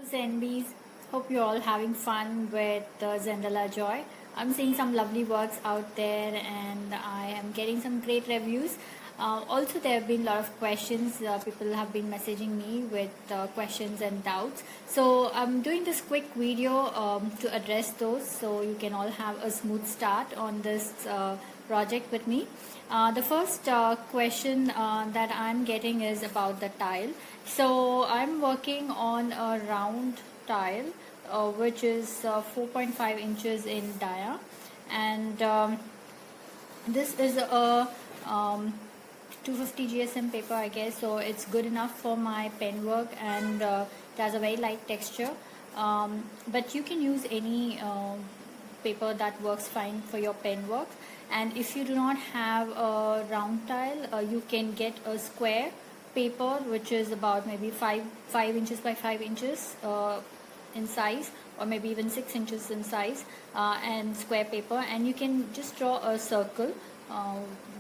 Zenbees, hope you're all having fun with Zendala Joy. I'm seeing some lovely works out there and I am getting some great reviews. Also, there have been a lot of questions. People have been messaging me with questions and doubts. So, I'm doing this quick video to address those so you can all have a smooth start on this project with me. The first question that I'm getting is about the tile. So I'm working on a round tile which is 4.5 inches in dia, and this is a 250 GSM paper, I guess, so it's good enough for my pen work, and it has a very light texture, but you can use any paper that works fine for your pen work. And if you do not have a round tile, you can get a square paper which is about maybe 5 inches by 5 inches in size, or maybe even 6 inches in size, and square paper, and you can just draw a circle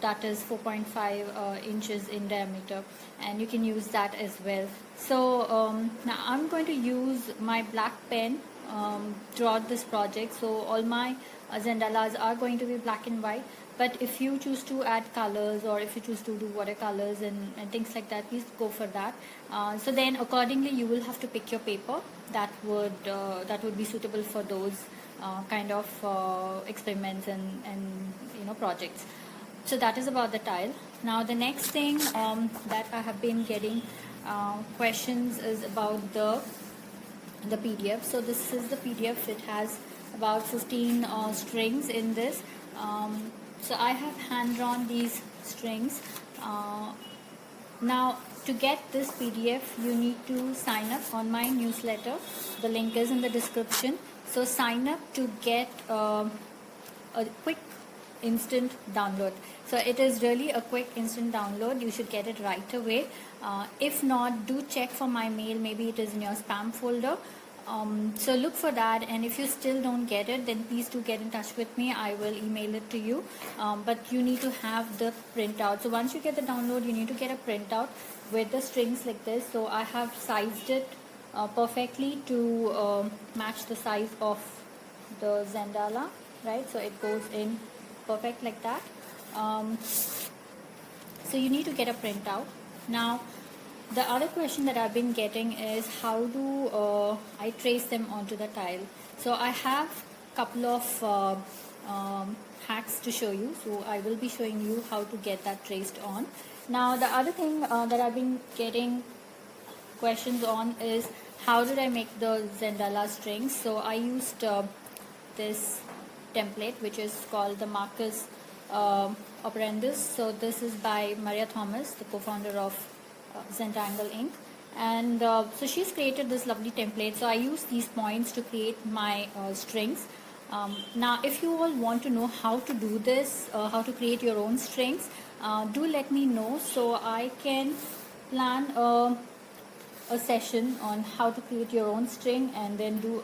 that is 4.5 inches in diameter, and you can use that as well. So now I'm going to use my black pen throughout this project, so all my Zendalas are going to be black and white. But if you choose to add colors, or if you choose to do watercolors and things like that, please go for that. So then accordingly you will have to pick your paper that would be suitable for those kind of experiments and projects. So that is about the tile. Now the next thing that I have been getting questions is about the PDF. So this is the PDF. It has about 15 strings in this. So I have hand drawn these strings. Now to get this PDF you need to sign up on my newsletter. The link is in the description. So sign up to get a quick instant download. So it is really a quick instant download. You should get it right away. If not, do check for my mail. Maybe it is in your spam folder. So look for that, and if you still don't get it, then please do get in touch with me. I will email it to you, but you need to have the printout. So once you get the download, you need to get a printout with the strings like this. So I have sized it perfectly to match the size of the Zendala, right? So it goes in perfect like that. So you need to get a printout. Now the other question that I've been getting is how do I trace them onto the tile. So I have a couple of hacks to show you. So I will be showing you how to get that traced on. Now the other thing that I've been getting questions on is how did I make the Zendala strings. So I used this template which is called the Marcus Operandus. So this is by Maria Thomas, the co-founder of Zentangle Inc. And so she's created this lovely template. So I use these points to create my strings. Now if you all want to know how to do this, how to create your own strings, do let me know so I can plan a session on how to create your own string and then do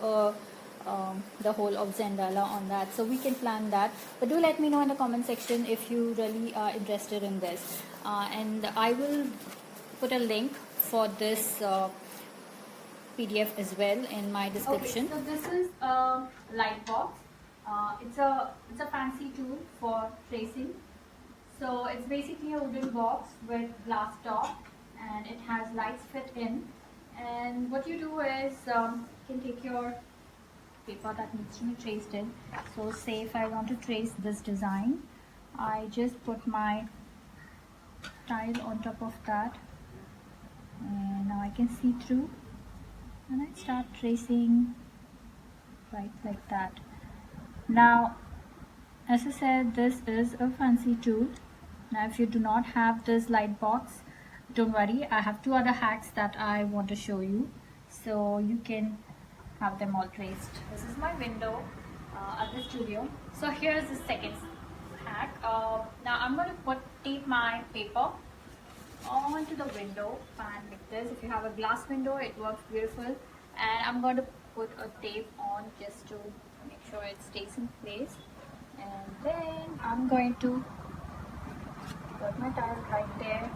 the whole of Zendala on that. So we can plan that, but do let me know in the comment section if you really are interested in this, and I will put a link for this PDF as well in my description. Okay, so this is a light box. It's a fancy tool for tracing. So it's basically a wooden box with glass top, and it has lights fit in. And what you do is you can take your paper that needs to be traced in. So say if I want to trace this design, I just put my tile on top of that, and now I can see through, and I start tracing right like that. Now as I said, this is a fancy tool. Now if you do not have this light box, don't worry, I have two other hacks that I want to show you so you can have them all traced. This is my window at the studio. So here's the second hack. Now I'm going to tape my paper onto the window pan like this. If you have a glass window, it works beautiful. And I'm going to put a tape on just to make sure it stays in place. And then I'm going to put my tile right there,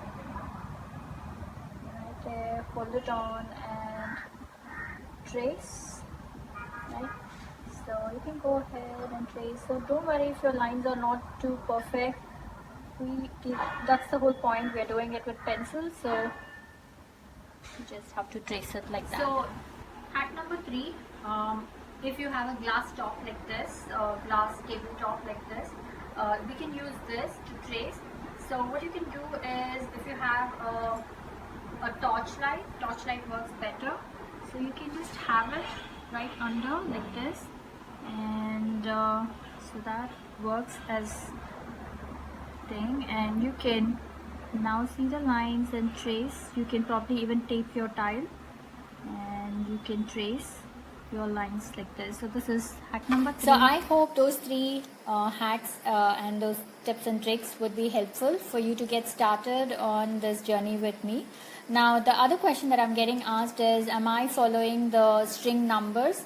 hold it on, and trace, right? So you can go ahead and trace. So don't worry if your lines are not too perfect. That's the whole point. We're doing it with pencil, so you just have to trace it like that. So hack number 3, if you have a glass top like this, glass tabletop like this, we can use this to trace. So what you can do is, if you have a torchlight works better. So you can just have it right under like this, and so that works as thing, and you can now see the lines and trace. You can probably even tape your tile and you can trace your lines like this. So this is hack number 3. So I hope those 3 hacks and those tips and tricks would be helpful for you to get started on this journey with me. Now the other question that I'm getting asked is, am I following the string numbers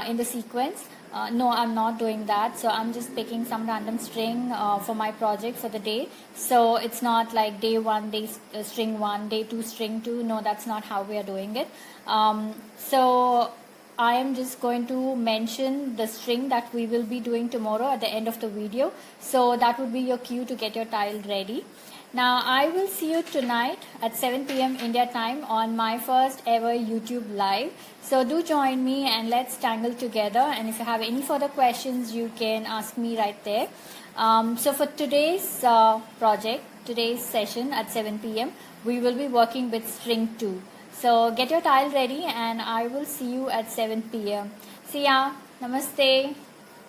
in the sequence? No, I'm not doing that. So I'm just picking some random string for my project for the day. So it's not like day 1, string 1, day 2, string 2. No, that's not how we are doing it. So I am just going to mention the string that we will be doing tomorrow at the end of the video. So that would be your cue to get your tile ready. Now I will see you tonight at 7 p.m. India time on my first ever YouTube live. So do join me and let's tangle together. And if you have any further questions, you can ask me right there. So for today's project, today's session at 7 p.m., we will be working with string 2. So get your tile ready and I will see you at 7 p.m. See ya. Namaste.